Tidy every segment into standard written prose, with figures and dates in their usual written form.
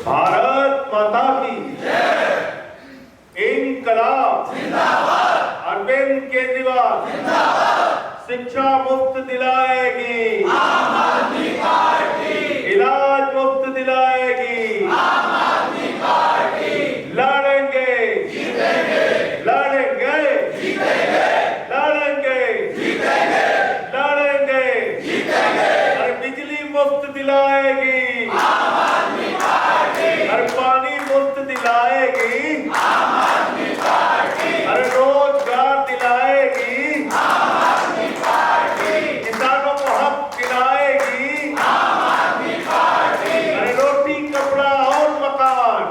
भारत माता की जय। इंकलाब जिंदाबाद। अरविंद केजरीवाल जिंदाबाद। शिक्षा मुफ्त दिलाएगी आम आदमी पार्टी। इलाज मुफ्त दिलाएगी आम आदमी पार्टी। लड़ेंगे जीतेंगे, लड़ेंगे जीतेंगे, लड़ेंगे जीतेंगे, लड़ेंगे जीतेंगे। अरे बिजली मुफ्त दिलाएगी आम आदमी पार्टी। अरे पानी मुफ्त दिलाएगी आम आदमी पार्टी। अरे रोजगार दिलाएगी आम आदमी पार्टी। किसानों को हक दिलाएगी आम आदमी पार्टी। अरे रोटी कपड़ा और मकान,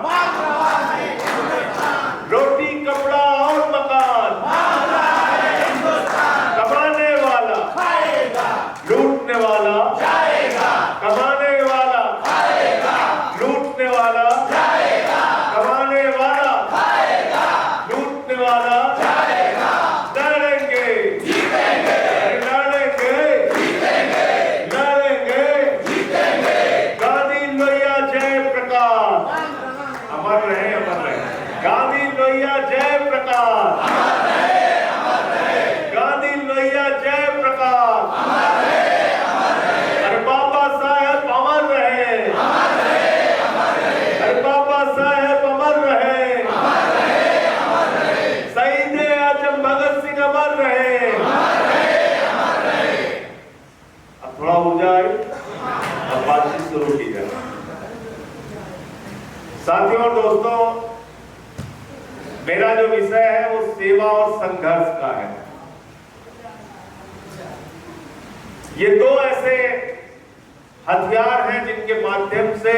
रोटी कपड़ा और मकान, कमाने वाला खाएगा, लूटने वाला जाएगा। कमाने वाला खाएगा, लूटने वाला जाएगा। कमाने वाला खाएगा, लूटने वाला जाएगा। लड़ेंगे जीतेंगे, लड़ेंगे जीतेंगे, लड़ेंगे जीतेंगे। गांधी लोहिया जय प्रकाश, अमर रहे, अमर रहे। गांधी लोहिया जय प्रकाश, अमर रहे, अमर रहे। गांधी लोहिया जय प्रकाश, अमर रहे, अमर रहे। अरे बाबा साहेब अमर रहे, अमर रहे, अमर रहे। अरे बाबा साहेब अमर रहे, अमर रहे, अमर रहे। शहीद आजम भगत सिंह अमर रहे, अमर रहे, अमर रहे। अब थोड़ा ऊर्जा आई, अब बातचीत शुरू की जाए। साथियों और दोस्तों, मेरा जो विषय है वो सेवा और संघर्ष का है। ये दो ऐसे हथियार हैं जिनके माध्यम से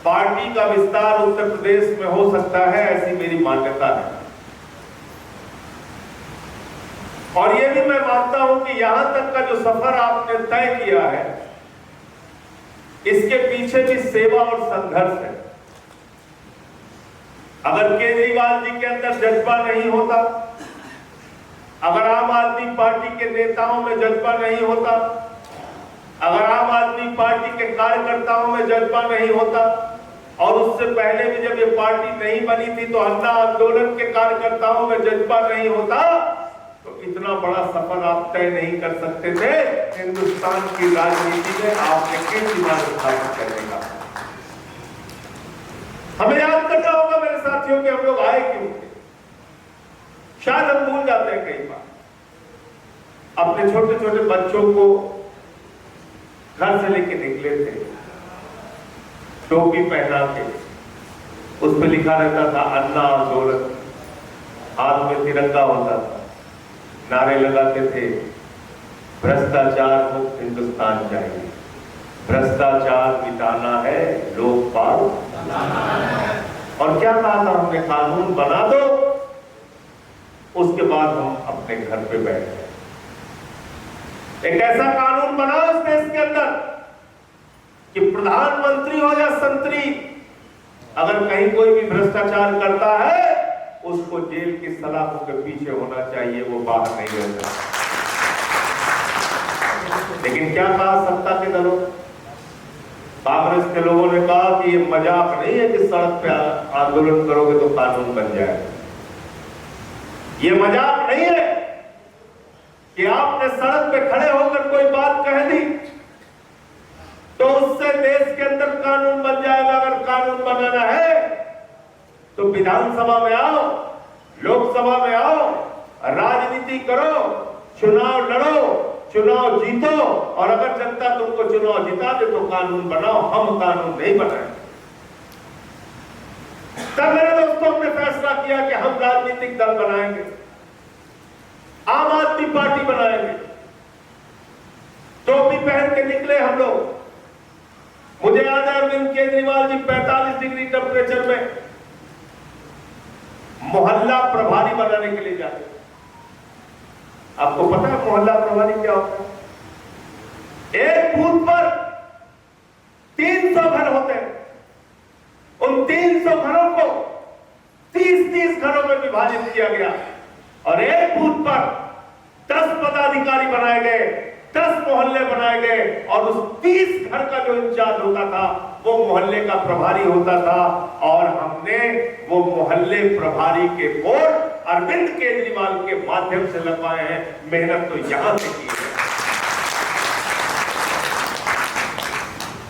पार्टी का विस्तार उत्तर प्रदेश में हो सकता है, ऐसी मेरी मान्यता है। और ये भी मैं मानता हूं कि यहां तक का जो सफर आपने तय किया है, इसके पीछे भी सेवा और संघर्ष है। अगर केजरीवाल जी के अंदर जज्बा नहीं होता, अगर आम आदमी पार्टी के नेताओं में जज्बा नहीं होता, अगर आम आदमी पार्टी के कार्यकर्ताओं में जज्बा नहीं होता, और उससे पहले भी जब ये पार्टी नहीं बनी थी तो अन्ना आंदोलन के कार्यकर्ताओं में जज्बा नहीं होता, तो इतना बड़ा सफर आप तय नहीं कर सकते थे। हिंदुस्तान की राजनीति में आपने केजरीवाल स्थापित करने का। हमें याद करना होगा मेरे साथियों कि हम लोग आए क्यों। शायद हम भूल जाते हैं कई बार। अपने छोटे छोटे बच्चों को घर से लेके निकले थे, टोपी पहना के, उस पर लिखा रहता था अन्ना आंदोलन, हाथ में तिरंगा होता था, नारे लगाते थे भ्रष्टाचार मुक्त हिंदुस्तान चाहिए, भ्रष्टाचार मिटाना है, लोकपाल बनाना है। और क्या कहा था हमने, कानून बना दो, उसके बाद हम अपने घर पे बैठ गए। एक ऐसा कानून बनाओ इस देश के अंदर कि प्रधानमंत्री हो या संतरी, अगर कहीं कोई भी भ्रष्टाचार करता है उसको जेल की सलाखों के पीछे होना चाहिए, वो बाहर नहीं रहता। लेकिन क्या कहा सत्ता के दलों, कांग्रेस के लोगों ने कहा कि ये मजाक नहीं है कि सड़क पे आंदोलन करोगे तो कानून बन जाएगा। ये मजाक नहीं है कि आपने सड़क पे खड़े होकर कोई बात कह दी तो उससे देश के अंदर कानून बन जाएगा। अगर कानून बनाना है तो विधानसभा में आओ, लोकसभा में आओ, राजनीति करो, चुनाव लड़ो, चुनाव जीतो, और अगर जनता तुमको चुनाव जिता दे तो कानून बनाओ। हम कानून नहीं बनाए। तब मेरे दोस्तों ने फैसला किया कि हम राजनीतिक दल बनाएंगे, आम आदमी पार्टी बनाएंगे। टोपी पहन के निकले हम लोग। मुझे याद है अरविंद केजरीवाल जी 45 डिग्री टेम्परेचर में मोहल्ला प्रभारी बनाने के लिए जाते। आपको पता है मोहल्ला प्रभारी क्या होता है? एक बूथ पर 300 घर होते हैं। उन 300 घरों को 30-30 घरों में विभाजित किया गया और एक बूथ पर 10 पदाधिकारी बनाए गए, 10 मोहल्ले बनाए गए और उस 30 घर का जो इंचार्ज होता था वो मोहल्ले का प्रभारी होता था और हमने वो मोहल्ले प्रभारी के बोर्ड अरविंद केजरीवाल के माध्यम से लगवाए हैं। मेहनत तो यहां से की है।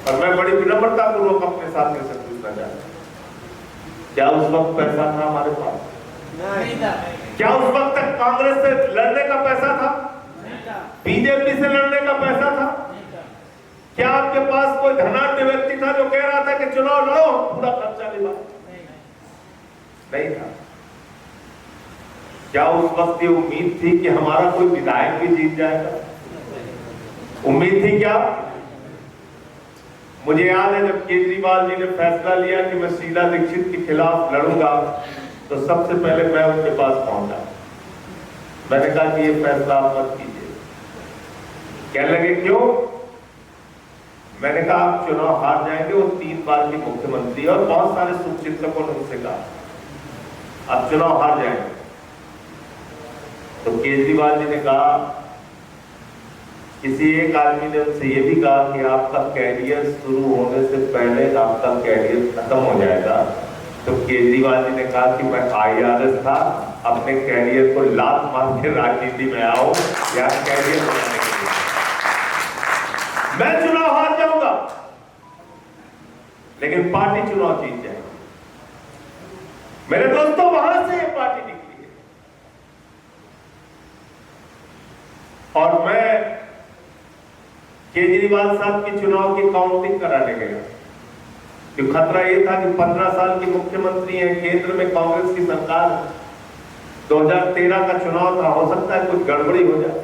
और मैं बड़ी विनम्रता पूर्वक अपने साथी से पूछना चाहता हूं, क्या उस वक्त पैसा था हमारे पास? नहीं था। क्या उस वक्त तक कांग्रेस से लड़ने का पैसा था? नहीं था। बीजेपी से लड़ने का पैसा था? नहीं था। क्या आपके पास कोई धनाढ्य व्यक्ति था जो कह रहा था कि चुनाव लड़ो, पूरा खर्चा निभाओ? नहीं था। क्या उस वक्त ये उम्मीद थी कि हमारा कोई विधायक भी जीत जाएगा? उम्मीद थी क्या? मुझे याद है जब केजरीवाल जी ने फैसला लिया कि मैं शीला दीक्षित के खिलाफ लड़ूंगा, तो सबसे पहले मैं उनके पास पहुंचा। मैंने कहा कि ये फैसला आप मत कीजिए। कहने लगे क्यों? मैंने कहा आप चुनाव हार जाएंगे। वो 3 बार के मुख्यमंत्री और बहुत सारे शुभचिंतकों ने उनसे कहा आप चुनाव हार जाएंगे। तो केजरीवाल जी ने कहा, किसी एक आदमी ने उनसे ये भी कहा कि आपका कैरियर शुरू होने से पहले आपका कैरियर खत्म हो जाएगा। तो केजरीवाल जी ने कहा कि मैं IRS था, अपने कैरियर को लात मार के राजनीति में आओ या कैरियर बनाने के लिए। मैं चुनाव हार जाऊंगा लेकिन पार्टी चुनाव जीत जाएगी। मेरे दोस्तों, वहां से ये पार्टी निकली है। और मैं केजरीवाल साहब की चुनाव की काउंटिंग कराने गया। कि खतरा यह था कि 15 साल की मुख्यमंत्री हैं, केंद्र में कांग्रेस की सरकार, 2013 का चुनाव था, हो सकता है कुछ गड़बड़ी हो जाए।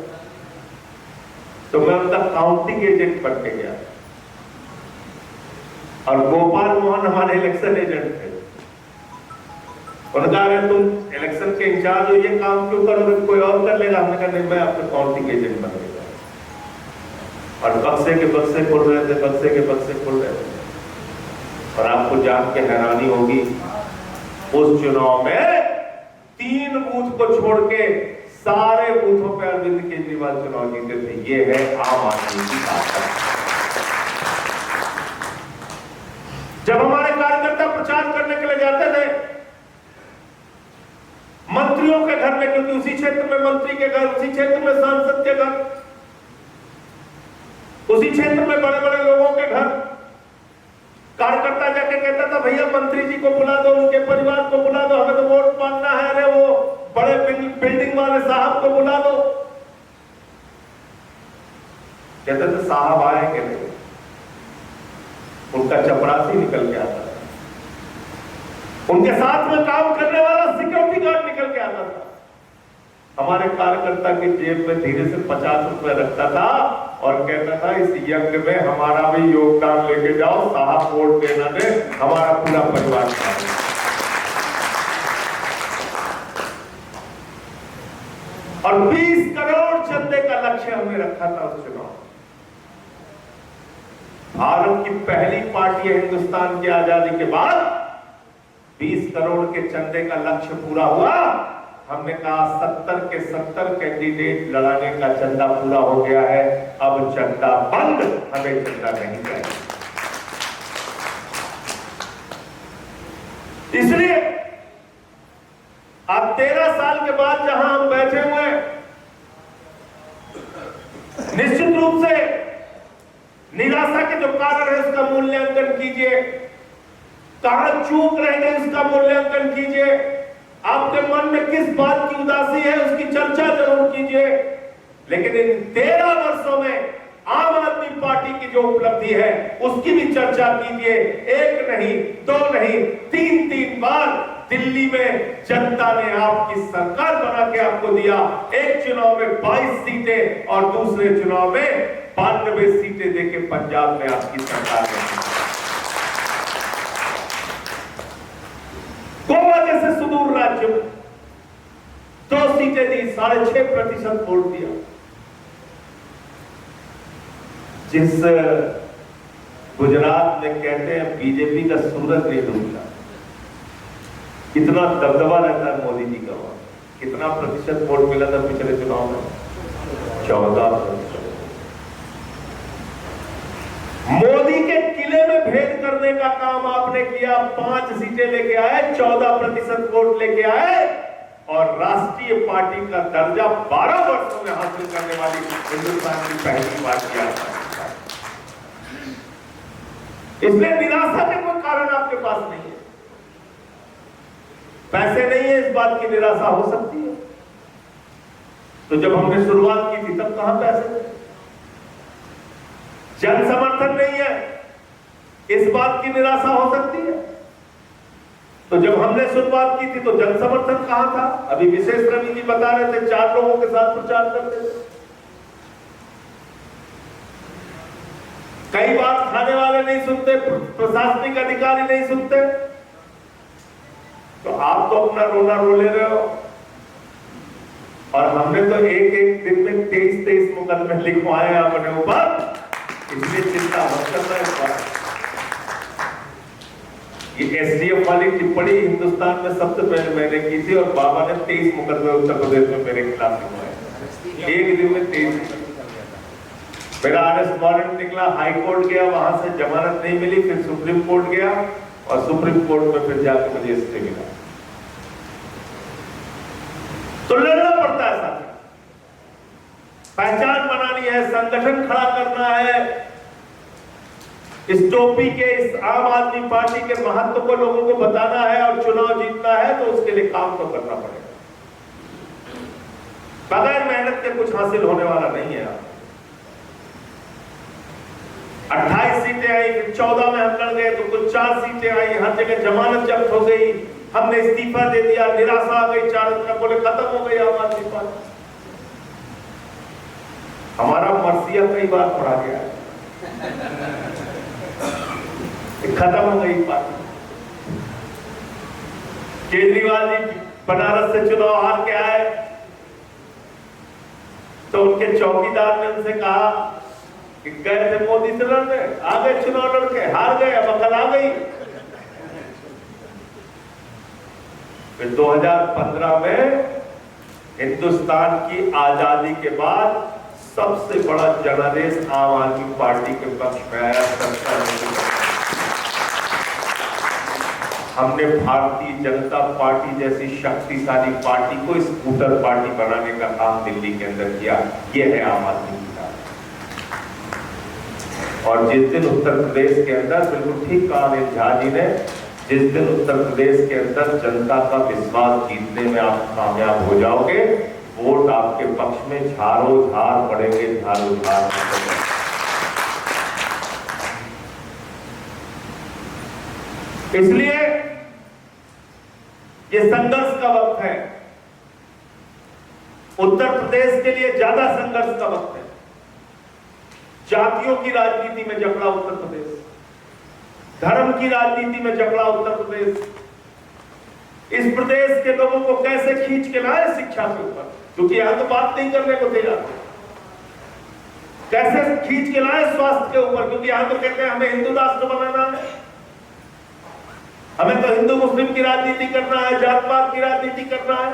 तो मैं उनका काउंटिंग एजेंट बन के गया और गोपाल मोहन हमारे इलेक्शन एजेंट थे। उन्होंने कहा तुम इलेक्शन के इंचार्ज हो, ये काम क्यों करोगे, कोई और कर लेगा? हमने कहा नहीं, मैं आपका काउंटिंग एजेंट बन गया। और बक्से के बक्से खुल रहे थे, बक्से के बक्से खुल रहे थे। और आपको जान के हैरानी होगी, उस चुनाव में 3 बूथ को छोड़ के सारे बूथों पे अरविंद केजरीवाल चुनाव जीते थे। ये है आम आदमी की ताकत। जब हमारे कार्यकर्ता प्रचार करने के लिए जाते थे मंत्रियों के घर में, क्योंकि उसी क्षेत्र में मंत्री के घर, उसी क्षेत्र में सांसद के घर, उसी क्षेत्र में बड़े बड़े लोगों के घर, कार्यकर्ता जाके कहता था भैया मंत्री जी को बुला दो, उनके परिवार को बुला दो, हमें तो वोट मांगना है। अरे वो बड़े बिल्डिंग वाले साहब को बुला दो। कहते थे साहब आएंगे नहीं, उनका चपरासी निकल के आता था, उनके साथ में काम करने वाला सिक्योरिटी गार्ड निकल के आता था। हमारे कार्यकर्ता की जेब में धीरे से 50 रुपए रखता था और कहता था इस यज्ञ में हमारा भी योगदान लेके जाओ, साहब वोट देना दे, हमारा पूरा परिवार है। और 20 करोड़ चंदे का लक्ष्य हमने रखा था उस चुनाव। भारत की पहली पार्टी है हिंदुस्तान की आजादी के बाद, 20 करोड़ के चंदे का लक्ष्य पूरा हुआ। हमने कहा 70 के 70 कैंडिडेट लड़ाने का चंदा पूरा हो गया है, अब चंदा बंद, हमें चंदा नहीं चाहिए। इसलिए अब 13 साल के बाद जहां हम बैठे हुए हैं, निश्चित रूप से निराशा के जो कारण है उसका मूल्यांकन कीजिए, कहां चूक रह गए उसका मूल्यांकन कीजिए, आपके मन में किस बात की उदासी है उसकी चर्चा जरूर कीजिए। लेकिन इन 13 वर्षों में आम आदमी पार्टी की जो उपलब्धि है उसकी भी चर्चा कीजिए। 1 नहीं, 2 नहीं, 3 बार दिल्ली में जनता ने आपकी सरकार बना के आपको दिया। एक चुनाव में 22 सीटें और दूसरे चुनाव में 92 सीटें देके पंजाब में आपकी सरकार बनी। गोवा जैसे सुदूर राज्य में 2 सीटें दी, 6.5% वोट दिया। जिस गुजरात में कहते हैं बीजेपी का सूरज नहीं डूबता, कितना दबदबा रहता है मोदी जी का वहां। कितना प्रतिशत वोट मिला था पिछले चुनाव में? 14%। मोदी के किले में भेद करने का काम आपने किया, 5 सीटें लेके आए, 14% वोट लेके आए और राष्ट्रीय पार्टी का दर्जा 12 वर्षों में हासिल करने वाली हिंदुस्तान की पहली पार्टी है। इसलिए निराशा के कोई कारण आपके पास नहीं है। पैसे नहीं है, इस बात की निराशा हो सकती है। तो जब हमने शुरुआत की थी तब कहां पैसे थे? जन समर्थन नहीं है, इस बात की निराशा हो सकती है। तो जब हमने शुरुआत की थी तो जन समर्थन कहां था? अभी विशेष रवि जी बता रहे थे 4 लोगों के साथ प्रचार करते थे। कई बार थाने वाले नहीं सुनते, प्रशासनिक अधिकारी नहीं सुनते, तो आप तो अपना रोना रो ले रहे हो। और हमने तो एक दिन में 23 मुकदमे लिखवाए अपने ऊपर, इसलिए चिंता मत करना इस बात। ये एसडीएफ वाली टिप्पणी हिंदुस्तान में सबसे पहले मैंने की थी और बाबा ने 23 मुकदमे उत्तर प्रदेश में मेरे खिलाफ लिखवाए, एक दिन में 23। मेरा अरेस्ट वारंट निकला, हाई कोर्ट गया, वहां से जमानत नहीं मिली, फिर सुप्रीम कोर्ट गया और सुप्रीम कोर्ट में फिर जाकर मुझे स्टे मिला। तो लड़ना पड़ता है साथ, पहचान बनानी है, संगठन खड़ा करना है, इस टोपी के, इस आम आदमी पार्टी के महत्व को लोगों को बताना है और चुनाव जीतना है, तो उसके लिए काम तो करना पड़ेगा। बगैर मेहनत के कुछ हासिल होने वाला नहीं है। 28 सीटें आई, फिर 14 में हम लड़ गए, तो कुछ 4 सीटें आई, हर जगह जमानत जब्त हो गई, हमने इस्तीफा दे दिया, निराशा आ गई, चारों तरफ बोले खत्म हो गई आम आदमी पार्टी। हमारा मर्सिया कई बार पढ़ा गया है, खत्म हो गई पार्टी। केजरीवाल जी बनारस से चुनाव हार के आए, तो उनके चौकीदार ने उनसे कहा कि गए थे मोदी से लड़ने, आ गए चुनाव लड़के, हार गए, अब अकल आ गई। फिर 2015 में हिंदुस्तान की आजादी के बाद सबसे बड़ा जनादेश आम आदमी पार्टी के पक्ष में आया। हमने भारतीय जनता पार्टी जैसी शक्तिशाली पार्टी को स्कूटर पार्टी बनाने का काम दिल्ली के अंदर किया। यह है आम आदमी की पार्टी। और जिस दिन उत्तर प्रदेश के अंदर, बिल्कुल ठीक कहा अनिल झा जी ने, जिस दिन उत्तर प्रदेश के अंदर जनता का विश्वास जीतने में आप कामयाब हो जाओगे, वोट आपके पक्ष में झारो झार पड़ेंगे, झारो झार। इसलिए ये संघर्ष का वक्त है, उत्तर प्रदेश के लिए ज्यादा संघर्ष का वक्त है। जातियों की राजनीति में जकड़ा उत्तर प्रदेश, धर्म की राजनीति में जकड़ा उत्तर प्रदेश। इस प्रदेश के लोगों को कैसे खींच के लाए शिक्षा के ऊपर, क्योंकि यहां तो बात नहीं करने को तैयार। कैसे खींच के लाए स्वास्थ्य के ऊपर, क्योंकि यहां तो कहते हैं हमें हिंदू राष्ट्र बनाना है, हमें तो हिंदू मुस्लिम की राजनीति करना है, जात पात की राजनीति करना है।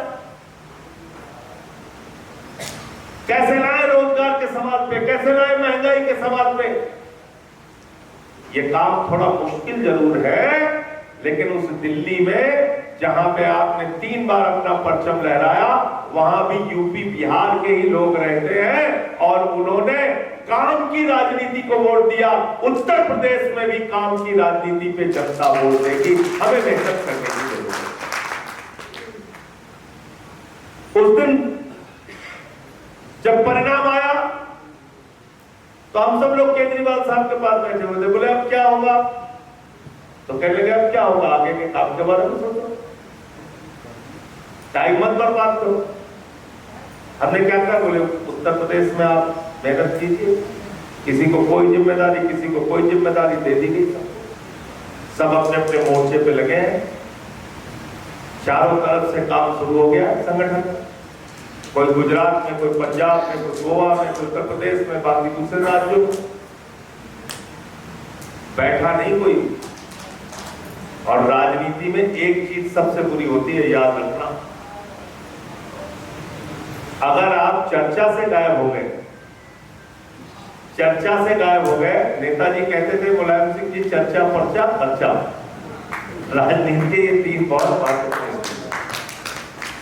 कैसे लाए रोजगार के सवाल पे, कैसे लाए महंगाई के सवाल पे। ये काम थोड़ा मुश्किल जरूर है, लेकिन उस दिल्ली में जहां पे आपने 3 बार अपना परचम लहराया, वहां भी यूपी बिहार के ही लोग रहते हैं और उन्होंने काम की राजनीति को वोट दिया। उत्तर प्रदेश में भी काम की राजनीति पे जनता वोट देगी, हमें मेहनत करने की जरूरत है। उस दिन जब परिणाम आया तो हम सब लोग केजरीवाल साहब के पास बैठे हुए थे, बोले अब क्या होगा, तो कहने लगे अब क्या होगा, आगे के काम के बारे में सोचो, टाइम मत बर्बाद करो। हमने क्या कहा, बोले उत्तर प्रदेश में आप मेहनत कीजिए, किसी को कोई जिम्मेदारी, किसी को कोई जिम्मेदारी दे दी गई, सब अपने अपने मोर्चे पे लगे हैं, चारों तरफ से काम शुरू हो गया संगठन। कोई गुजरात में, कोई पंजाब में, कोई गोवा में, कोई उत्तर प्रदेश में, बाकी दूसरे राज्यों में बैठा नहीं कोई। और राजनीति में एक चीज सबसे बुरी होती है, याद रखना, अगर आप चर्चा से गायब हो गए, चर्चा से गायब हो गए। नेताजी कहते थे मुलायम सिंह जी, चर्चा पर्चा पर्चा, राजनीति के ये 3 बहुत महत्वपूर्ण।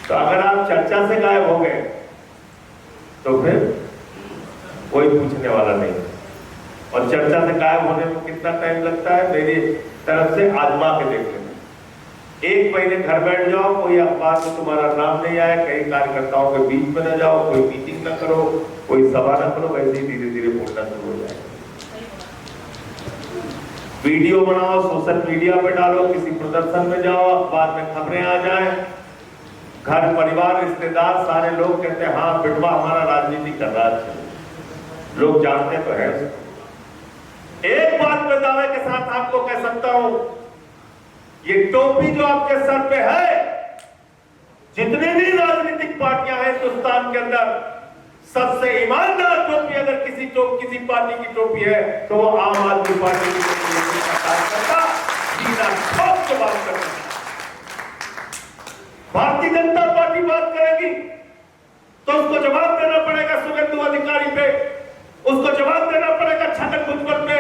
तो अगर आप चर्चा से गायब हो गए तो फिर कोई पूछने वाला नहीं। और चर्चा से गायब होने में कितना टाइम लगता है, मेरी तरफ से आजमा के देख लेना। 1 महीने घर बैठ जाओ, कोई अखबार में तुम्हारा नाम नहीं आए, कई कार्यकर्ताओं के बीच में न जाओ, कोई मीटिंग न करो, कोई सभा न करो, वैसे ही धीरे धीरे बोलना शुरू हो जाए। वीडियो बनाओ, सोशल मीडिया पे डालो, किसी प्रदर्शन में जाओ, अखबार में खबरें आ जाए, घर परिवार रिश्तेदार सारे लोग कहते हैं हाँ बिटवा हमारा राजनीति कर रहा है, लोग जानते तो है। एक बात मैं दावे के साथ आपको कह सकता हूं, ये टोपी जो आपके सर पे है, जितनी भी राजनीतिक पार्टियां हैं हिंदुस्तान के अंदर, सबसे ईमानदार टोपी अगर किसी पार्टी की टोपी है तो वो आम आदमी पार्टी की कार्यकर्ता सीधा ठोक के बात करता है। भारतीय जनता पार्टी बात करेगी तो उसको जवाब देना पड़ेगा शुभेंदु अधिकारी पे, उसको जवाब देना पड़ेगा छगन भुजबल पे,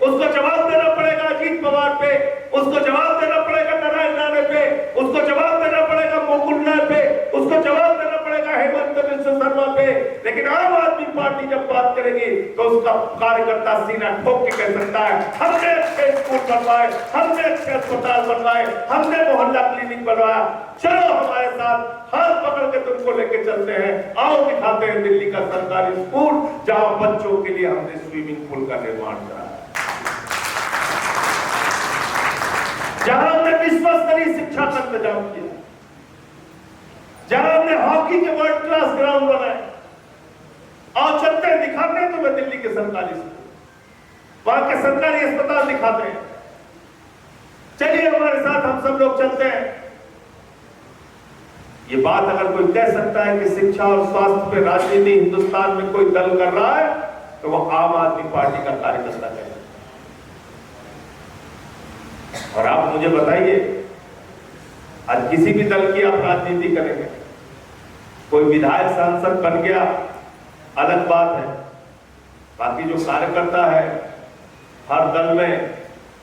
उसको जवाब देना पड़ेगा अजीत पवार पे, उसको जवाब देना पड़ेगा नारायण राणे पे, उसको जवाब देना पड़ेगा मुकुल राय पे, उसको जवाब देना पड़ेगा हेमंत बिश्व शर्मा पे। लेकिन आम आदमी पार्टी जब बात करेगी तो उसका कार्यकर्ता सीना ठोक के कह सकता है हमने अच्छे स्कूल बनवाए, हमने अच्छे अस्पताल बनवाए, हमने मोहल्ला क्लिनिक बनवाया, चलो हमारे साथ, हाथ पकड़ के तुमको लेके चलते हैं, आओ दिखाते हैं दिल्ली का सरकारी स्कूल जहां बच्चों के लिए हमने स्विमिंग पूल का निर्माण करा, जहां हमने विश्व स्तरीय शिक्षा का इंतजाम किया, जहां हमने हॉकी के वर्ल्ड क्लास ग्राउंड बनाए। और चलते हैं दिखाते हैं तुम्हें दिल्ली के सरकारी स्कूल, वहां के सरकारी अस्पताल दिखाते हैं, चलिए हमारे साथ हम सब लोग चलते हैं। ये बात अगर कोई कह सकता है कि शिक्षा और स्वास्थ्य पे राजनीति हिंदुस्तान में कोई दल कर रहा है तो वो आम आदमी पार्टी का कार्यकर्ता है। और आप मुझे बताइए, आज किसी भी दल की आप राजनीति करेंगे, कोई विधायक सांसद बन गया अलग बात है, बाकी जो कार्यकर्ता है हर दल में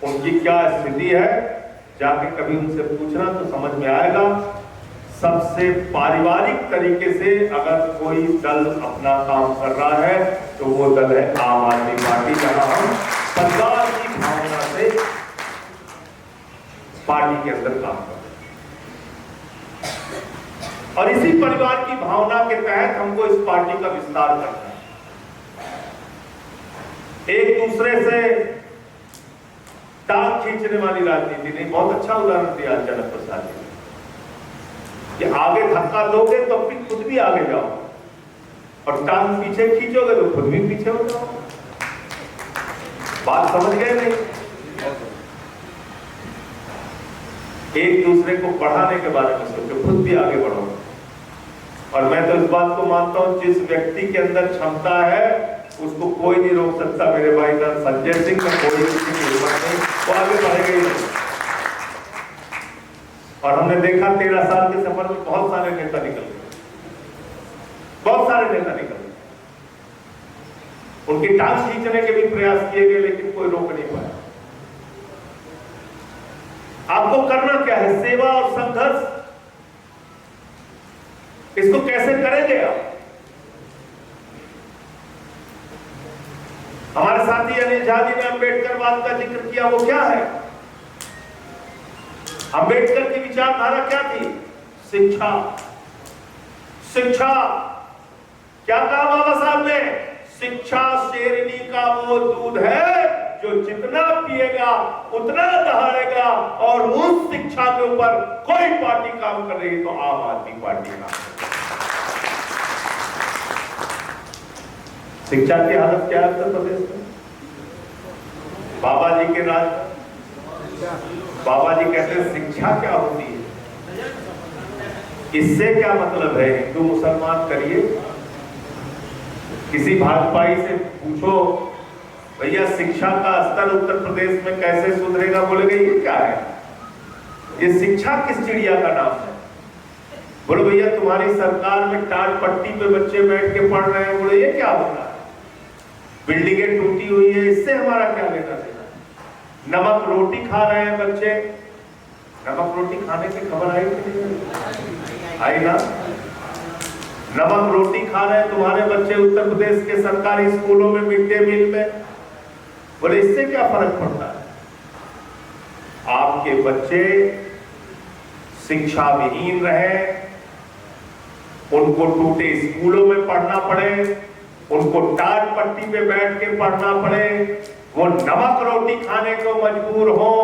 उनकी क्या स्थिति है जाके कभी उनसे पूछना तो समझ में आएगा। सबसे पारिवारिक तरीके से अगर कोई दल अपना काम कर रहा है तो वो दल है आम आदमी पार्टी, जहां हम परिवार की भावना से पार्टी के अंदर काम करते हैं और इसी परिवार की भावना के तहत हमको इस पार्टी का विस्तार करना है। एक दूसरे से टांग खींचने वाली राजनीति नहीं। बहुत अच्छा उदाहरण दिया जनक प्रसाद जी कि आगे धक्का दोगे तो फिर खुद भी आगे जाओ और टांग पीछे खींचोगे तो खुद भी पीछे हो जाओ। बात समझ गए नहीं? एक दूसरे को बढ़ाने के बारे में सोचो, खुद भी आगे बढ़ो। और मैं तो इस बात को मानता हूं, जिस व्यक्ति के अंदर क्षमता है उसको कोई नहीं रोक सकता। मेरे भाई संजय सिंह का कोई किसी की हिम्मत नहीं, वो आगे बढ़ेगा ही नहीं। और हमने देखा 13 साल के सफर में बहुत सारे नेता निकल गए, बहुत सारे नेता निकल गए, उनकी टांग खींचने के भी प्रयास किए गए लेकिन कोई रोक नहीं पाया। आपको करना क्या है? सेवा और संघर्ष। इसको कैसे करेंगे आप? हमारे साथी अनिल झा जी ने अम्बेडकरवाद का जिक्र किया, वो क्या है? अम्बेडकर की विचारधारा क्या थी? शिक्षा। शिक्षा क्या कहा बाबा साहब ने? शिक्षा शेरनी का वो दूध है जो जितना पिएगा उतना दहाड़ेगा। और उस शिक्षा के ऊपर कोई पार्टी काम कर रही है तो आम आदमी पार्टी काम कर रही है। शिक्षा की हालत क्या है उत्तर प्रदेश में? बाबा जी के राज, बाबा जी कहते हैं शिक्षा क्या होती है? इससे क्या मतलब है? हिंदू मुसलमान करिए, किसी भाजपाई से पूछो भैया शिक्षा का स्तर उत्तर प्रदेश में कैसे सुधरेगा, बोलेगा ये क्या है? ये शिक्षा किस चिड़िया का नाम है? बोलो भैया तुम्हारी सरकार में टाट पट्टी पे बच्चे बैठ के पढ़ रहे हैं, बोले ये क्या हो रहा है? बिल्डिंगें टूटी हुई है, इससे हमारा क्या लेना देना? नमक रोटी खा रहे हैं बच्चे, नमक रोटी खाने की खबर आई कि नहीं आई ना? नमक रोटी खा रहे हैं तुम्हारे बच्चे उत्तर प्रदेश के सरकारी स्कूलों में, मिड डे मील में। बोले इससे क्या फर्क पड़ता है? आपके बच्चे शिक्षा विहीन रहे, उनको टूटे स्कूलों में पढ़ना पड़े, उनको टाट पट्टी पे बैठ के पढ़ना पड़े, वो नमक रोटी खाने को मजबूर हो,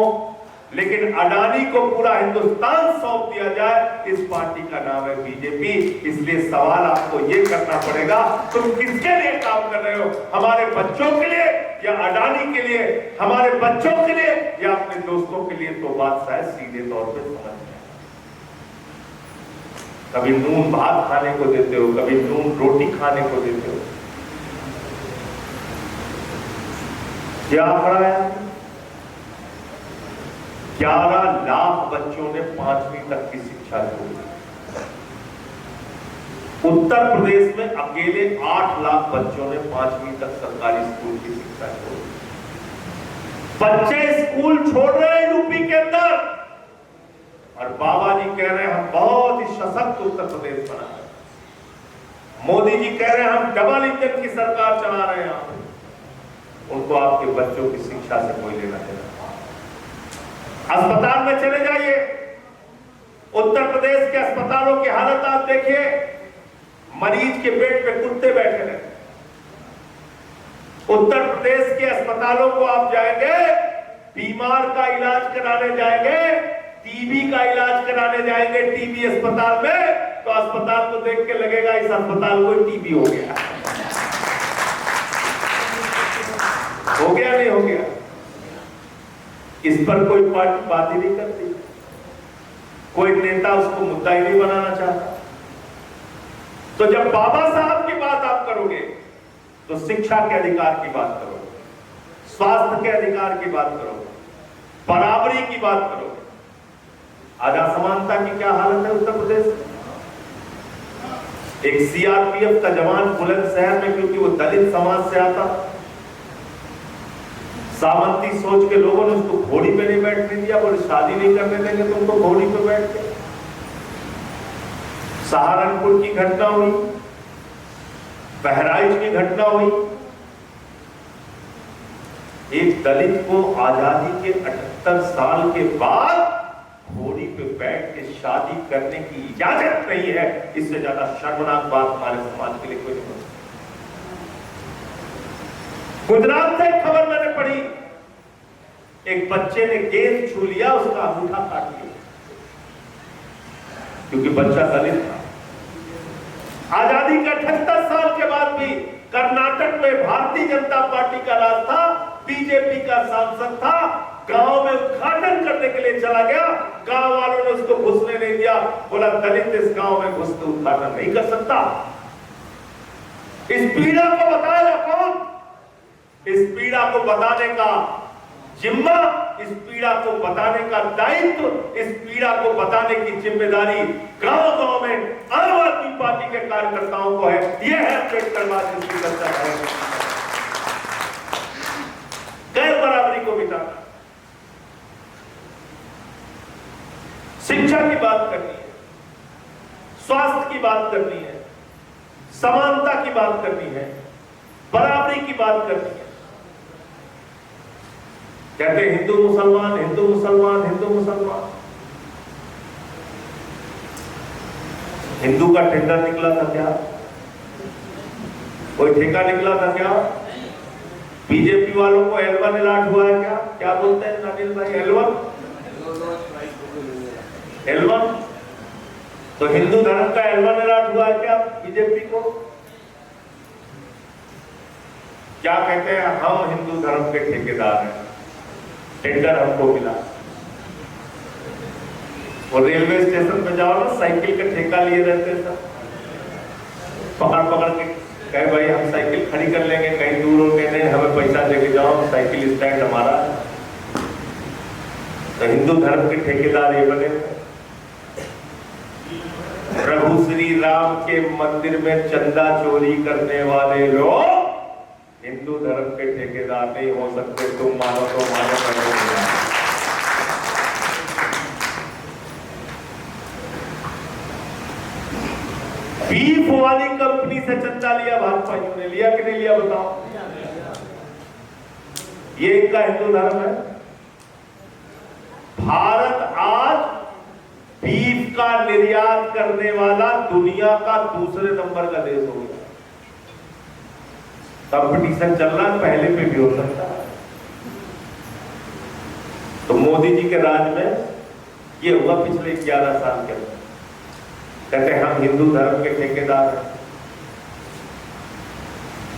लेकिन अडानी को पूरा हिंदुस्तान सौंप दिया जाए। इस पार्टी का नाम है बीजेपी। इसलिए सवाल आपको ये करना पड़ेगा, तुम किसके लिए काम कर रहे हो? हमारे बच्चों के लिए या अडानी के लिए? हमारे बच्चों के लिए या अपने दोस्तों के लिए? तो बात शायद सीधे तौर पे समझ में। कभी नून भात खाने को देते हो, कभी नून रोटी खाने को देते हो। क्या आंकड़ा है? 11 लाख बच्चों ने 5वीं तक की शिक्षा छोड़ी। उत्तर प्रदेश में अकेले 8 लाख बच्चों ने 5वीं तक सरकारी स्कूल की शिक्षा छोड़ी। बच्चे स्कूल छोड़ रहे हैं यूपी के अंदर, और बाबा जी कह रहे हैं हम बहुत ही सशक्त उत्तर प्रदेश बना है। मोदी जी कह रहे हैं हम डबल इंजन की सरकार चला रहे हैं। उनको आपके बच्चों की शिक्षा से कोई लेना देना। अस्पताल में चले जाइए, उत्तर प्रदेश के अस्पतालों की हालत आप देखिए। मरीज के पेट पे कुत्ते बैठे हैं। उत्तर प्रदेश के अस्पतालों को आप जाएंगे, बीमार का इलाज कराने जाएंगे, टीबी का इलाज कराने जाएंगे टीबी अस्पताल में, तो अस्पताल को देख के लगेगा इस अस्पताल को टीबी हो गया। हो गया नहीं हो गया? इस पर कोई पार्टी बात ही नहीं करती, कोई नेता उसको मुद्दा ही नहीं बनाना चाहता। तो जब बाबा साहब की बात आप करोगे तो शिक्षा के अधिकार की बात करोगे, स्वास्थ्य के अधिकार की बात करोगे, बराबरी की बात करोगे। आज असमानता की क्या हालत है उत्तर प्रदेश में? एक सीआरपीएफ का जवान बुलंदशहर में, क्योंकि वो दलित समाज से आता, सामंती सोच के लोगों ने उसको घोड़ी पे नहीं बैठने दिया। बोले शादी नहीं करने देंगे तुमको घोड़ी पे बैठ के। सहारनपुर की घटना हुई, बहराइच की घटना हुई। एक दलित को आजादी के 78 साल के बाद घोड़ी पे बैठ के शादी करने की इजाजत नहीं है। इससे ज्यादा शर्मनाक बात हमारे समाज के लिए कोई नहीं। गुजरात से खबर मैंने पढ़ी, एक बच्चे ने गेंद छू लिया, उसका अंगूठा काट लिया, क्योंकि बच्चा दलित था। आजादी के 78 साल के बाद भी कर्नाटक में भारतीय जनता पार्टी का राज था, बीजेपी का सांसद था, गांव में उद्घाटन करने के लिए चला गया, गांव वालों ने उसको घुसने नहीं दिया। बोला दलित इस गांव में घुस के उद्घाटन नहीं कर सकता। इस पीड़ा को बताएगा कौन? इस पीड़ा को बताने का जिम्मा, इस पीड़ा को बताने का दायित्व, इस पीड़ा को बताने की जिम्मेदारी गांव-गांव में आम आदमी पार्टी के कार्यकर्ताओं को है। यह है अम्बेडकरवाद जिसकी चर्चा करेंगे। गैर बराबरी को मिटाना, शिक्षा की बात करनी है, स्वास्थ्य की बात करनी है, समानता की बात करनी है, बराबरी की बात करनी है। कहते हैं हिंदू मुसलमान, हिंदू मुसलमान, हिंदू मुसलमान। हिंदू का टेंडर निकला था क्या? कोई ठेका निकला था क्या? बीजेपी वालों को L1 अलॉट हुआ है क्या? क्या बोलते हैं अनिल भाई? L1 तो हिंदू धर्म का L1 अलॉट हुआ है क्या बीजेपी को? क्या कहते हैं? हम हिंदू धर्म के ठेकेदार हैं, टेंडर हमको मिला। और रेलवे स्टेशन पे जाओ ना, साइकिल का ठेका लिए रहते हैं सब, पकड़ पकड़ के कहे भाई हम साइकिल खड़ी कर लेंगे कहीं दूर हो, कहते हैं हमें पैसा देके जाओ, साइकिल स्टैंड हमारा। तो हिंदू धर्म के ठेकेदार ये बने। प्रभु श्री राम के मंदिर में चंदा चोरी करने वाले लोग हिंदू धर्म के ठेकेदार नहीं हो सकते, तुम मानो तो मानो नहीं। बीफ वाली कंपनी से चंदा लिया भाजपाइयों ने, लिया कि नहीं लिया बताओ? ये इनका हिंदू धर्म है। भारत आज बीफ का निर्यात करने वाला दुनिया का दूसरे नंबर का देश हो गया। कंपटीशन चल रहा है, पहले पे भी हो सकता है। तो मोदी जी के राज में ये हुआ पिछले 11 साल के अंदर। कहते हैं हम हिंदू धर्म के ठेकेदार हैं।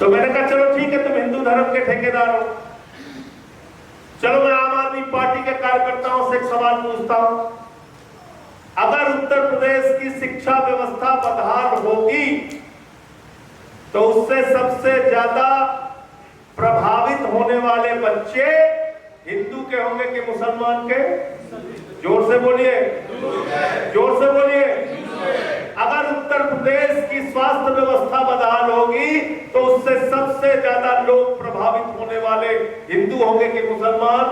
तो मैंने कहा चलो ठीक है, तुम हिंदू धर्म के ठेकेदार हो, चलो मैं आम आदमी पार्टी के कार्यकर्ताओं से एक सवाल पूछता हूं। अगर उत्तर प्रदेश की शिक्षा व्यवस्था बदहाल होगी तो उससे सबसे ज्यादा प्रभावित होने वाले बच्चे हिंदू के होंगे कि मुसलमान के? जोर से बोलिए, जोर से बोलिए। अगर उत्तर प्रदेश की स्वास्थ्य व्यवस्था बदहाल होगी तो उससे सबसे ज्यादा लोग प्रभावित होने वाले हिंदू होंगे कि मुसलमान?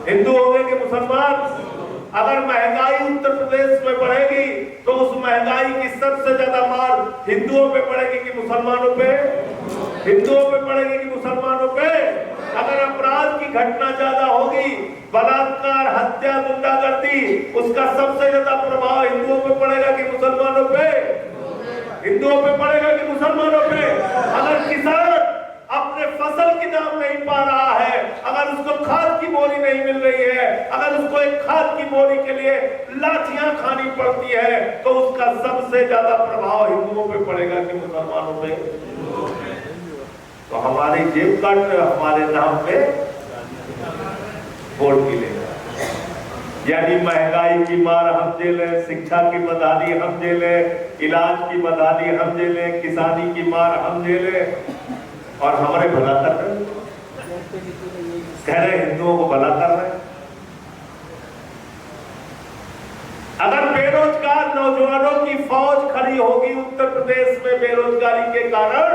हिंदू होंगे कि मुसलमान? अगर महंगाई उत्तर प्रदेश में बढ़ेगी तो उस महंगाई की सबसे ज्यादा मार हिंदुओं पे पड़ेगी कि मुसलमानों पे? हिंदुओं पे पड़ेगी कि मुसलमानों पे? अगर अपराध की घटना ज्यादा होगी, बलात्कार, हत्या, गुंडागर्दी, उसका सबसे ज्यादा प्रभाव हिंदुओं पे पड़ेगा कि मुसलमानों पे? हिंदुओं पे पड़ेगा कि मुसलमानों पे? अगर किसान अपने फसल की दाम नहीं पा रहा है, अगर उसको खाद की बोरी नहीं मिल रही है, अगर उसको एक खाद की बोरी के लिए लाठियां खानी पड़ती है, तो उसका सबसे ज्यादा प्रभाव हिंदुओं पे पड़ेगा कि मुसलमानों पे? तो हमारी जेब काट में हमारे नाम पे वोट मिलेगा। यानी महंगाई की मार हम झेले, शिक्षा की बदहाली हम झेले, इलाज की बदहाली हम झेले, किसानी की मार हम झेले, और हमारे भला कर रहे, कह रहे हिंदुओं को भला कर रहे। अगर बेरोजगार नौजवानों की फौज खड़ी होगी उत्तर प्रदेश में बेरोजगारी के कारण,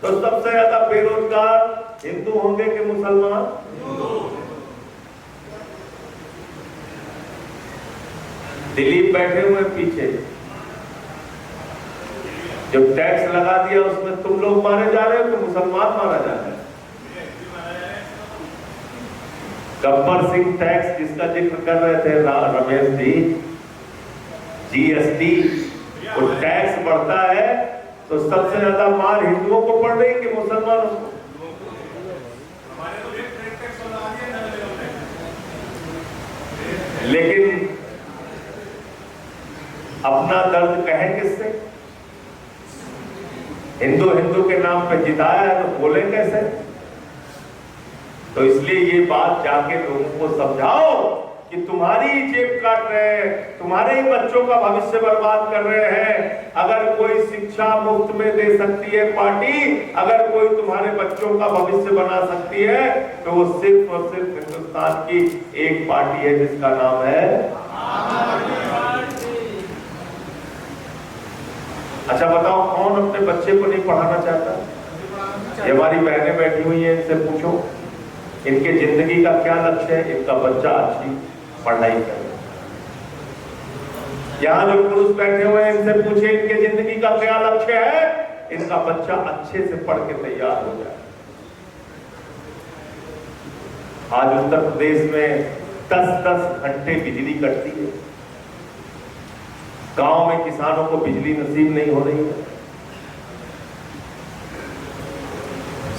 तो सबसे ज्यादा बेरोजगार हिंदू होंगे कि मुसलमान? दिलीप बैठे हुए पीछे, जब टैक्स लगा दिया उसमें तुम लोग मारे जा रहे हो कि मुसलमान मारा जा रहा है? गब्बर सिंह टैक्स जिसका जिक्र कर रहे थे रमेश जी, जीएसटी, वो टैक्स बढ़ता है तो सबसे ज्यादा मार हिंदुओं को पड़ रही कि मुसलमानों को? लेकिन अपना दर्द कहें किससे? हिंदू हिंदू के नाम पे जिताया है तो बोले कैसे? तो इसलिए ये बात जाके लोगों को समझाओ कि तुम्हारी जेब काट रहे हैं, तुम्हारे ही बच्चों का भविष्य बर्बाद कर रहे हैं। अगर कोई शिक्षा मुफ्त में दे सकती है पार्टी, अगर कोई तुम्हारे बच्चों का भविष्य बना सकती है, तो वो सिर्फ और सिर्फ हिंदुस्तान की एक पार्टी है जिसका नाम है अच्छा बताओ, कौन अपने बच्चे को नहीं पढ़ाना चाहता? ये हमारी बहनें बैठी हुई हैं, इनसे पूछो इनके जिंदगी का क्या लक्ष्य है, इनका बच्चा अच्छी पढ़ाई करे। यहाँ जो पुरुष बैठे हुए हैं इनसे पूछे इनके जिंदगी का क्या लक्ष्य है, इनका बच्चा अच्छे से पढ़ के तैयार हो जाए। आज उत्तर प्रदेश में 10-10 घंटे बिजली कटती है, गांव में किसानों को बिजली नसीब नहीं हो रही है,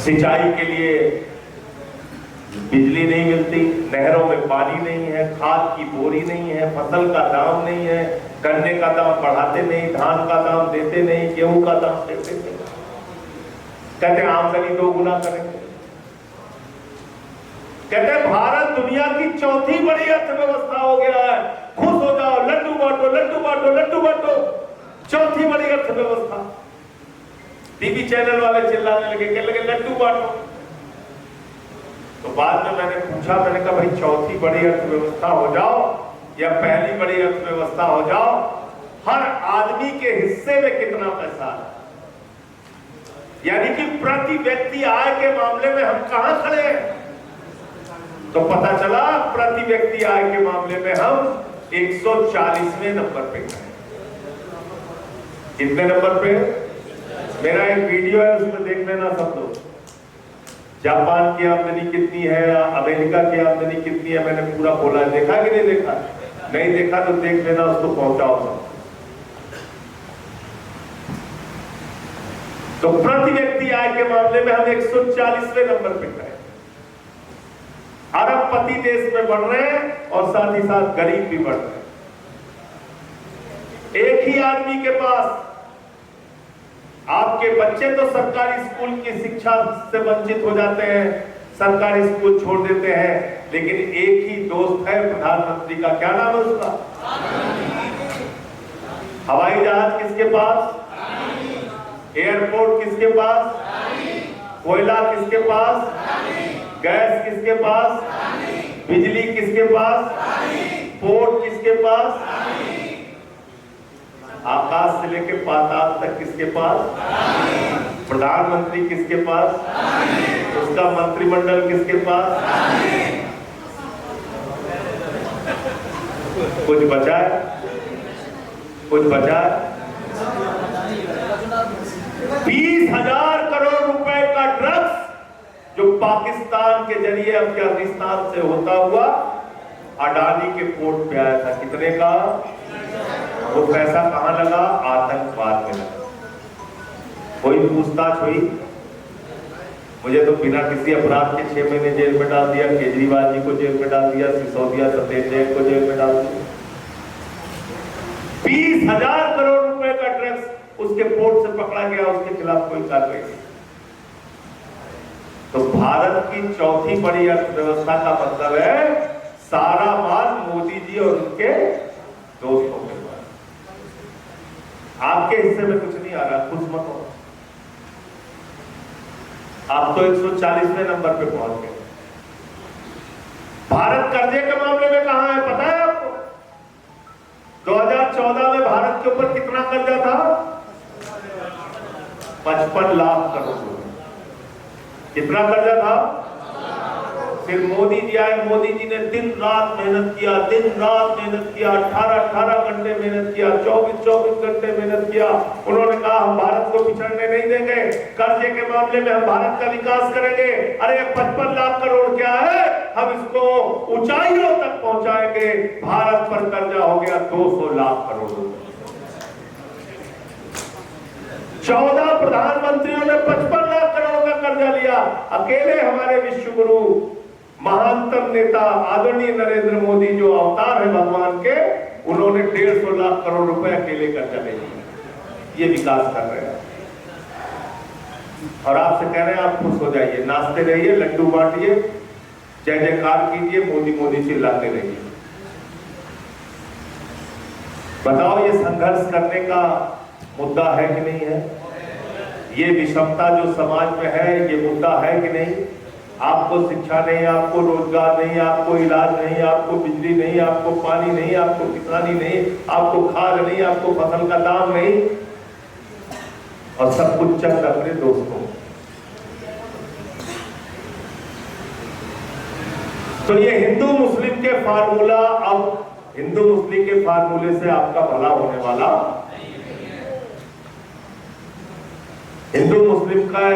सिंचाई के लिए बिजली नहीं मिलती, नहरों में पानी नहीं है, खाद की बोरी नहीं है, फसल का दाम नहीं है, गन्ने का दाम बढ़ाते नहीं, धान का दाम देते नहीं, गेहूं का दाम देते नहीं, कहते आमदनी 2 गुना करेंगे। कहते भारत दुनिया की 4थी बड़ी अर्थव्यवस्था हो गया है, खुश हो जाओ, लड्डू बांटो लड्डू बांटो लड्डू बांटो, 4थी बड़ी अर्थव्यवस्था। टीवी चैनल वाले चिल्लाने लगे, कहने लगे लड्डू बांटो। तो बाद में मैंने पूछा, मैंने कहा भाई 4थी बड़ी अर्थव्यवस्था हो जाओ या पहली बड़ी अर्थव्यवस्था हो जाओ, हर आदमी के हिस्से में कितना पैसा है? यानी कि प्रति व्यक्ति आय के मामले में हम कहां खड़े हैं? तो पता चला प्रति व्यक्ति आय के मामले में हम 140वें नंबर पे हैं। कितने नंबर पे? मेरा एक वीडियो है, उसमें देख लेना सब लोग। जापान की आमदनी कितनी है, अमेरिका की आमदनी कितनी है, मैंने पूरा बोला। देखा कि नहीं देखा? नहीं देखा तो देख लेना, उसको पहुंचाओ सब। तो प्रति व्यक्ति आय के मामले में हम 140वें नंबर पे हैं। अरबपति देश में बढ़ रहे हैं और साथ ही साथ गरीब भी बढ़ रहे हैं। एक ही आदमी के पास, आपके बच्चे तो सरकारी स्कूल की शिक्षा से वंचित हो जाते हैं, सरकारी स्कूल छोड़ देते हैं, लेकिन एक ही दोस्त है प्रधानमंत्री का। क्या नाम है उसका? हवाई जहाज किसके पास? एयरपोर्ट किसके पास? कोयला किसके पास? गैस किसके पास? बिजली किसके पास? पोर्ट किसके पास? आकाश से लेकर पाताल तक किसके पास? प्रधानमंत्री किसके पास? उसका मंत्रिमंडल किसके पास? कुछ बचा है? कुछ बचा है? 20,000 करोड़ रुपए का ड्रग्स जो पाकिस्तान के जरिए अफगानिस्तान से होता हुआ अडानी के पोर्ट पे आया था। कितने का? वो पैसा कहां लगा? आतंकवाद में लगा। कोई पूछताछ हुई? मुझे तो बिना किसी अपराध के 6 महीने जेल में डाल दिया, केजरीवाल जी को जेल में डाल दिया, सिसोदिया सतेज जैन को जेल में डाल दिया। 20,000 करोड़ रुपए का ड्रग्स उसके पोर्ट से पकड़ा गया, उसके खिलाफ कोई कार्रवाई नहीं। तो भारत की चौथी बड़ी अर्थव्यवस्था का मतलब है सारा माल मोदी जी और उनके दोस्तों के पास। आपके हिस्से में कुछ नहीं आ रहा, खुश मत हो। आप तो 140वें नंबर पे पहुंच गए। भारत कर्जे के मामले में कहां है पता है आपको? 2014 में भारत के ऊपर कितना कर्जा था? 55 लाख करोड़ रुपए। कितना कर्जा था? फिर मोदी जी आए, मोदी जी ने दिन रात मेहनत किया, दिन रात मेहनत किया, 18 घंटे मेहनत किया, 24 घंटे मेहनत किया। उन्होंने कहा हम भारत को पिछड़ने नहीं देंगे, कर्जे के मामले में हम भारत का विकास करेंगे। अरे 55 लाख करोड़ क्या है, हम इसको ऊंचाइयों तक पहुंचाएंगे। भारत पर कर्जा हो गया 200 लाख करोड़ रुपए। 14 प्रधानमंत्रियों ने 55 लाख करोड़ का कर्जा लिया। अकेले हमारे विश्व गुरु महानतम नेता आदरणीय नरेंद्र मोदी जो अवतार है भगवान के, उन्होंने 150 लाख करोड़ रुपए अकेले कर्जा ले लिया। ये विकास कर रहे हैं और आपसे कह रहे हैं आप खुश हो जाइए, नाचते रहिए, लड्डू बांटिए, जय जयकार कीजिए, मोदी मोदी चिल्लाते रहिए। बताओ ये संघर्ष करने का मुद्दा है कि नहीं है? ये विषमता जो समाज में है, ये मुद्दा है कि नहीं? आपको शिक्षा नहीं, आपको रोजगार नहीं, आपको इलाज नहीं, आपको बिजली नहीं, आपको पानी नहीं, आपको किसानी नहीं, आपको खाद नहीं, आपको फसल का दाम नहीं, और सब कुछ चंद अपने दोस्तों। तो ये हिंदू मुस्लिम के फार्मूला, अब हिंदू मुस्लिम के फार्मूले से आपका भला होने वाला, हिंदू मुस्लिम का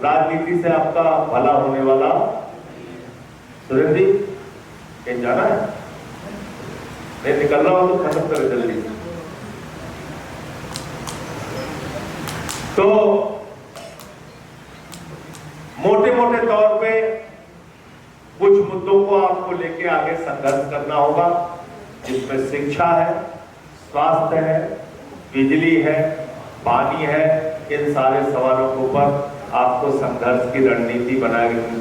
राजनीति से आपका भला होने वाला। सुरेंद्र जी कहीं जाना है? नहीं निकल रहा हो तो खत्म करें जल्दी। तो मोटे मोटे तौर पे कुछ मुद्दों को आपको लेके आगे संघर्ष करना होगा, जिसमें शिक्षा है, स्वास्थ्य है, बिजली है, पानी है। इन सारे सवालों के ऊपर आपको संघर्ष की रणनीति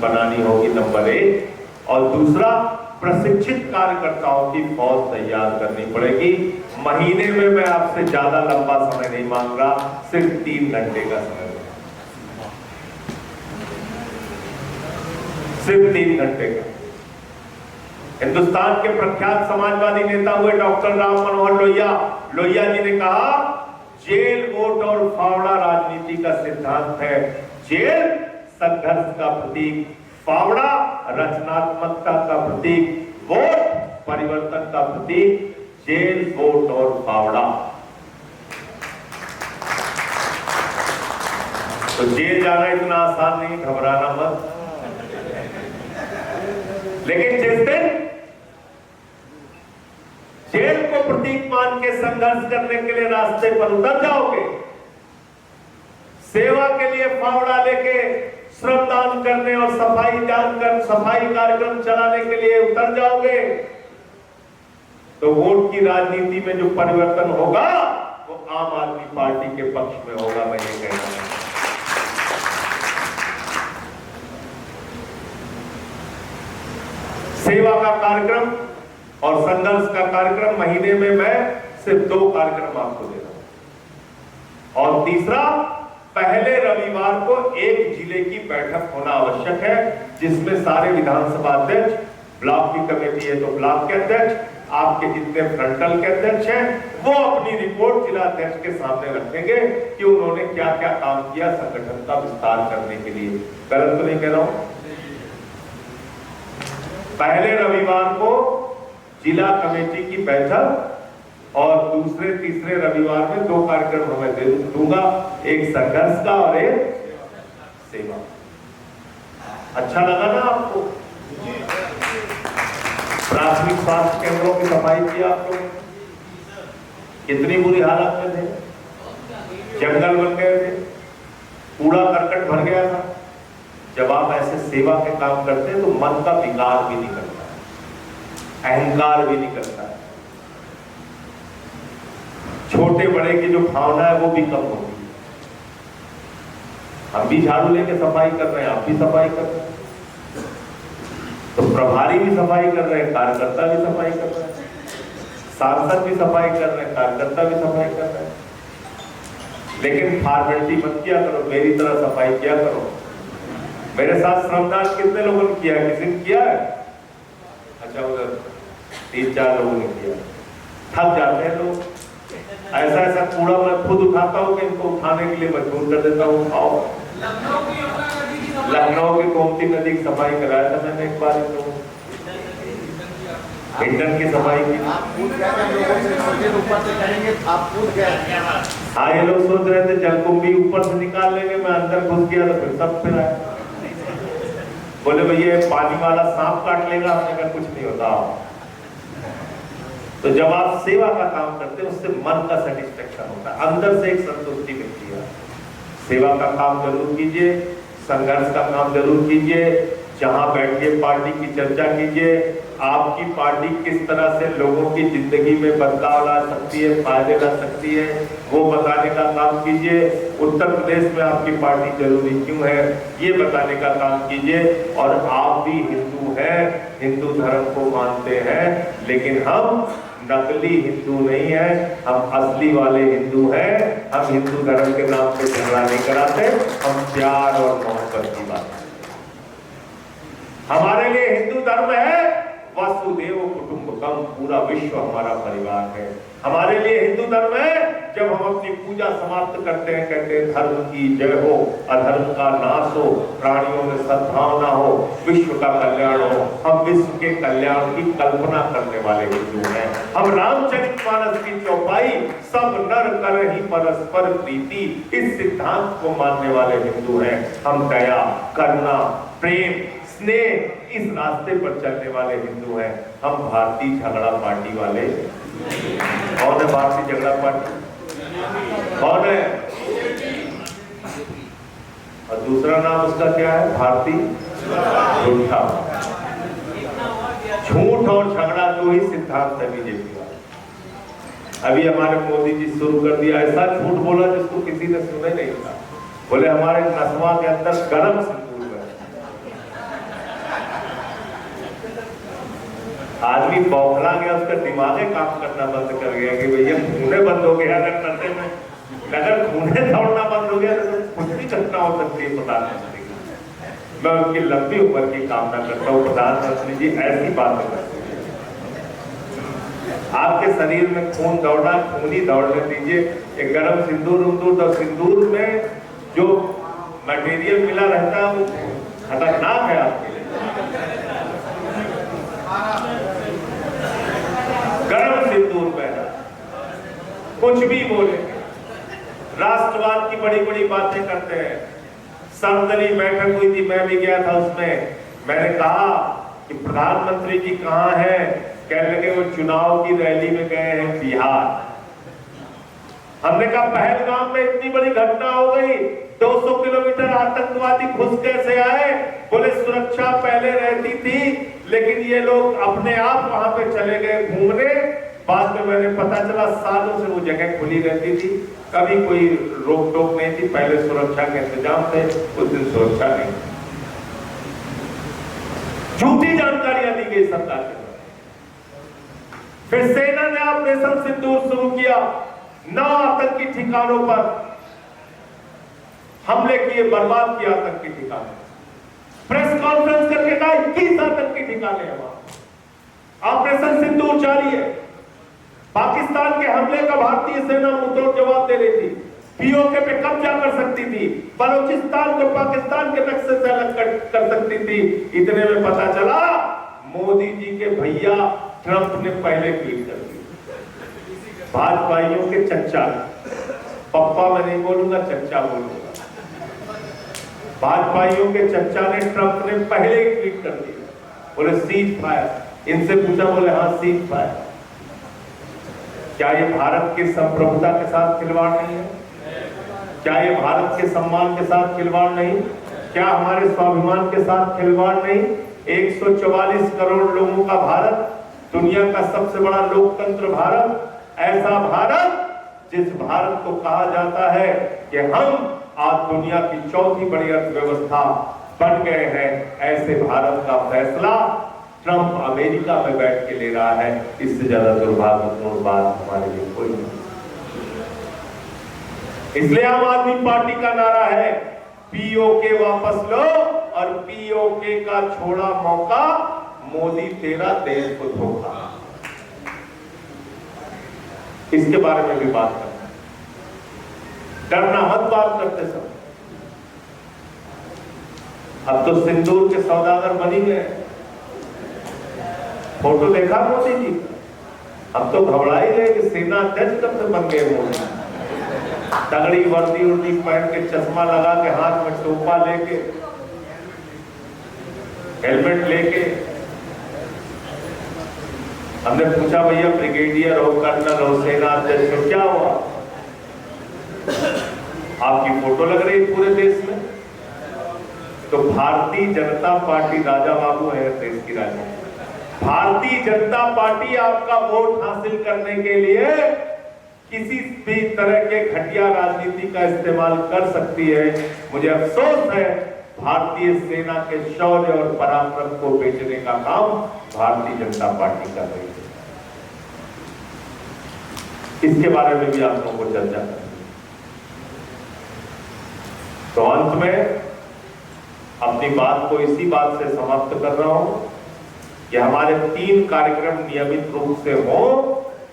बनानी होगी, नंबर 1। और दूसरा, प्रशिक्षित कार्यकर्ताओं की फौज तैयार करनी पड़ेगी। महीने में मैं आपसे ज्यादा लंबा समय नहीं मांग रहा, सिर्फ 3 घंटे का समय, सिर्फ 3 घंटे का। हिंदुस्तान के प्रख्यात समाजवादी नेता हुए डॉक्टर राम मनोहर लोहिया जी ने कहा, जेल वोट और फावड़ा राजनीति का सिद्धांत है। जेल संघर्ष का प्रतीक, फावड़ा रचनात्मकता का प्रतीक, वोट परिवर्तन का प्रतीक। जेल, वोट और फावड़ा। तो जेल जाना इतना आसान नहीं, घबराना मत। लेकिन जिस दिन जेल को प्रतीक मान के संघर्ष करने के लिए रास्ते पर उतर जाओगे, सेवा के लिए फावड़ा लेके श्रमदान करने और सफाई कार्यक्रम चलाने के लिए उतर जाओगे, तो वोट की राजनीति में जो परिवर्तन होगा वो आम आदमी पार्टी के पक्ष में होगा। मैं ये कहना चाहता हूं। सेवा का कार्यक्रम और संघर्ष का कार्यक्रम, महीने में मैं सिर्फ 2 कार्यक्रम आपको दे रहा हूं। और तीसरा, पहले रविवार को एक जिले की बैठक होना आवश्यक है, जिसमें सारे विधानसभा अध्यक्ष, ब्लॉक की कमेटी है तो ब्लॉक के अध्यक्ष, आपके जितने फ्रंटल के अध्यक्ष हैं, वो अपनी रिपोर्ट जिला अध्यक्ष के सामने रखेंगे कि उन्होंने क्या क्या काम किया संगठन का विस्तार करने के लिए। गलत तो नहीं कह रहा हूं? पहले रविवार को जिला कमेटी की बैठक और दूसरे तीसरे रविवार में 2 कार्यक्रम मैं दे दूंगा, एक संघर्ष का और एक सेवा। अच्छा लगा ना आपको? प्राथमिक स्वास्थ्य केंद्रों की सफाई की आप लोग, कितनी बुरी हालत में थे, जंगल बन गए थे, कूड़ा करकट भर गया था। जब आप ऐसे सेवा के काम करते हैं तो मन का विकार भी नहीं करता है, अहंकार भी नहीं करता है, छोटे बड़े की जो भावना है वो भी कम होती है। हम भी झाड़ू लेके सफाई कर रहे हैं, आप भी सफाई कर रहे हैं, तो प्रभारी भी सफाई कर रहे हैं, कार्यकर्ता भी सफाई कर रहे हैं, सांसद भी सफाई कर रहे हैं, कार्यकर्ता भी सफाई कर रहे हैं। लेकिन फॉर्मेलिटी मत किया करो, मेरी तरह सफाई किया करो। मेरे साथ श्रमदान कितने लोगों ने किया? किसी ने किया है? अच्छा, उधर 3-4 लोगों ने किया। थक जाते हैं लोग। ऐसा ऐसा कूड़ा मैं खुद उठाता हूँ कि इनको उठाने के लिए मजबूर कर देता हूँ। आओ, लखनऊ की गोमती नदी की सफाई कराया था मैंने एक बार, हिंडन की सफाई की। हाँ, ये लोग सोच रहे थे जलकुंभी ऊपर से निकाल लेंगे, मैं अंदर घुस गया तो फिर सब फिर आया। बोले भैया पानी वाला सांप काट लेगा, हमने कहा कुछ नहीं होता। तो जब आप सेवा का काम करते हैं उससे मन का सेटिस्फेक्शन होता है, अंदर से एक संतुष्टि मिलती है। सेवा का काम जरूर कीजिए, संघर्ष का काम जरूर कीजिए, जहां बैठिए पार्टी की चर्चा कीजिए, आपकी पार्टी किस तरह से लोगों की जिंदगी में बदलाव ला सकती है, फायदे ला सकती है, वो बताने का काम कीजिए। उत्तर प्रदेश में आपकी पार्टी जरूरी क्यों है, ये बताने का काम कीजिए। और आप भी हिंदू हैं, हिंदू धर्म को मानते हैं, लेकिन हम नकली हिंदू नहीं है, हम असली वाले हिंदू हैं। हम हिंदू धर्म के नाम पे झगड़ा नहीं कराते, हम प्यार और मोहब्बत की बात। हमारे लिए हिंदू धर्म है वसुदेव कुटुंबकम, पूरा विश्व हमारा परिवार है। हमारे लिए हिंदू धर्म है, जब हम अपनी पूजा समाप्त करते हैं कहते हैं धर्म की जय हो, अधर्म का नाश हो, प्राणियों में सद्भावना हो, विश्व का कल्याण हो। हम विश्व के कल्याण की कल्पना करने वाले हिंदू हैं। हम रामचरितमानस की चौपाई सब नर कर ही परस्पर प्रीति, इस सिद्धांत को मानने वाले हिंदू हैं। हम दया, करुणा, प्रेम, स्नेह, इस रास्ते पर चलने वाले हिंदू हैं। हम भारतीय झगड़ा पार्टी वाले। कौन है भारतीय झगड़ा पार्टी? कौन है? और दूसरा नाम उसका क्या है? भारतीय झूठा। झूठ और झगड़ा दो ही सिद्धांत है बीजेपी वाले। अभी हमारे मोदी जी शुरू कर दिया, ऐसा झूठ बोला जिसको किसी ने सुने नहीं था। बोले हमारे नस्वा के अंदर गर्म सिंदूर है। आदमी बौखला गया, उसका दिमाग काम करना बंद कर गया कि भैया खूने बंद हो गया। अगर नशे में अगर खूने दौड़ना बंद हो गया तो कुछ भी घटना हो सकती है प्रधानमंत्री की। मैं उनकी लंबी उम्र की कामना करता हूँ। प्रधानमंत्री जी ऐसी बातें करते हैं, आपके शरीर में खून दौड़ना, खून ही दौड़ने दीजिए। एक गर्म सिंदूर, तो सिंदूर में जो मटेरियल मिला रहता है वो खतरनाक है आपके लिए। गरम सिंदूर पहना, कुछ भी बोले, राष्ट्रवाद की बड़ी बड़ी बातें करते हैं। सर्वदलीय बैठक हुई थी, मैं भी गया था उसमें। मैंने कहा कि प्रधानमंत्री जी कहाँ है? कहने लगे वो चुनाव की रैली में गए हैं बिहार। हमने कहा पहलगाम में इतनी बड़ी घटना हो गई, 200 किलोमीटर आतंकवादी घुस कैसे आए? पुलिस सुरक्षा पहले रहती थी, लेकिन ये लोग अपने आप वहां पे चले गए घूमने। बाद में मैंने पता चला सालों से वो जगह खुली रहती थी, कभी कोई रोक टोक नहीं थी। पहले सुरक्षा के इंतजाम थे, उस दिन सुरक्षा नहीं। झूठी जानकारियां दी गई सरकार के द्वारा। फिर सेना ने ऑपरेशन सिंदूर शुरू किया। 9 आतंकी ठिकानों पर हमले किए, बर्बाद किया आतंकी ठिकाने। प्रेस कॉन्फ्रेंस करके कहा 21 आतंकी ठिकाने हैं वहां। ऑपरेशन सिंदूर जारी है। पाकिस्तान के हमले का भारतीय सेना मुंहतोड़ जवाब दे रही थी। पीओके पे कब्जा कर सकती थी, बलूचिस्तान को पाकिस्तान के नक्शे से अलग कर सकती थी। इतने में पता चला मोदी जी के भैया ट्रंप ने पहले ट्वीट कर दी। भाजपाइयों के चच्चा, पप्पा मैं नहीं बोलूंगा, चच्चा बोलूंगा। भाजपाइयों के चच्चा ने, ट्रंप ने पहले ही ट्वीट कर दिया, बोले सीज फायर। इनसे पूछा, बोले हाँ सीज फायर। क्या ये भारत की संप्रभुता के साथ खिलवाड़ नहीं है? क्या ये भारत के सम्मान के साथ खिलवाड़ नहीं? क्या हमारे स्वाभिमान के साथ खिलवाड़ नहीं? 144 करोड़ लोगों का भारत, दुनिया का सबसे बड़ा लोकतंत्र भारत, ऐसा भारत जिस भारत को कहा जाता है कि हम आज दुनिया की चौथी बड़ी अर्थव्यवस्था बन गए हैं, ऐसे भारत का फैसला ट्रंप अमेरिका में बैठ के ले रहा है। इससे ज्यादा दुर्भाग्यपूर्ण बात हमारे लिए कोई नहीं। इसलिए आम आदमी पार्टी का नारा है, पीओके वापस लो और पीओके का छोड़ा मौका, मोदी तेरा देश को धोखा। इसके बारे में भी बात करते हैं। डरना मत बात करते सब। अब तो सिंदूर के सौदागर बनी गए। फोटो देखा मोदी जी? अब तो घबरा ही गए कि सेना अध्यक्ष कब से बन गए मोदी। तगड़ी वर्दी उर्दी पहन के, चश्मा लगा के, हाथ में टोपा लेके, हेलमेट लेके। हमने पूछा भैया ब्रिगेडियर हो, कर्नल हो, सेना अध्यक्ष हो, क्या हुआ? आपकी फोटो लग रही पूरे देश में। तो भारतीय जनता पार्टी राजा बाबू है देश की राजनीति। भारतीय जनता पार्टी आपका वोट हासिल करने के लिए किसी भी तरह के घटिया राजनीति का इस्तेमाल कर सकती है। मुझे अफसोस है, भारतीय सेना के शौर्य और पराक्रम को बेचने का काम भारतीय जनता पार्टी कर रही है। इसके बारे में भी आप लोगों को चर्चा करनी है। तो अंत में अपनी बात को इसी बात से समाप्त कर रहा हूं कि हमारे 3 कार्यक्रम नियमित रूप से हो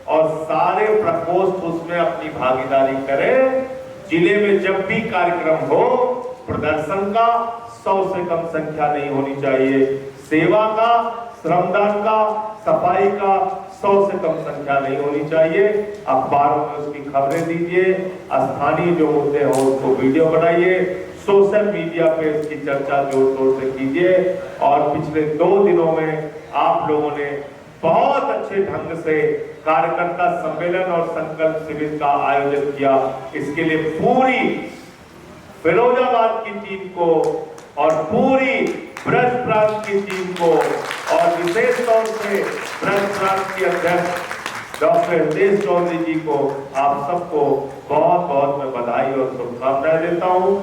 और सारे प्रकोष्ठ उसमें अपनी भागीदारी करें। जिले में जब भी कार्यक्रम हो, प्रदर्शन का 100 से कम संख्या नहीं होनी चाहिए। सेवा का, श्रमदान का, सफाई का 100 से कम संख्या नहीं होनी चाहिए। अखबारों में उसकी खबरें दीजिए, स्थानीय जो मुद्दे हो उसको वीडियो बनाइए, सोशल मीडिया पे इसकी चर्चा जोर शोर से कीजिए। और पिछले 2 दिनों में आप लोगों ने बहुत अच्छे ढंग से कार्यकर्ता सम्मेलन और संकल्प शिविर का आयोजन किया। इसके लिए पूरी फिरोजाबाद की टीम को और पूरी ब्रज प्रांत की टीम को और विशेष तौर से ब्रज प्रांत के अध्यक्ष डॉक्टर हितेश चौधरी जी को, आप सबको बहुत बहुत मैं बधाई और शुभकामनाएं देता हूं।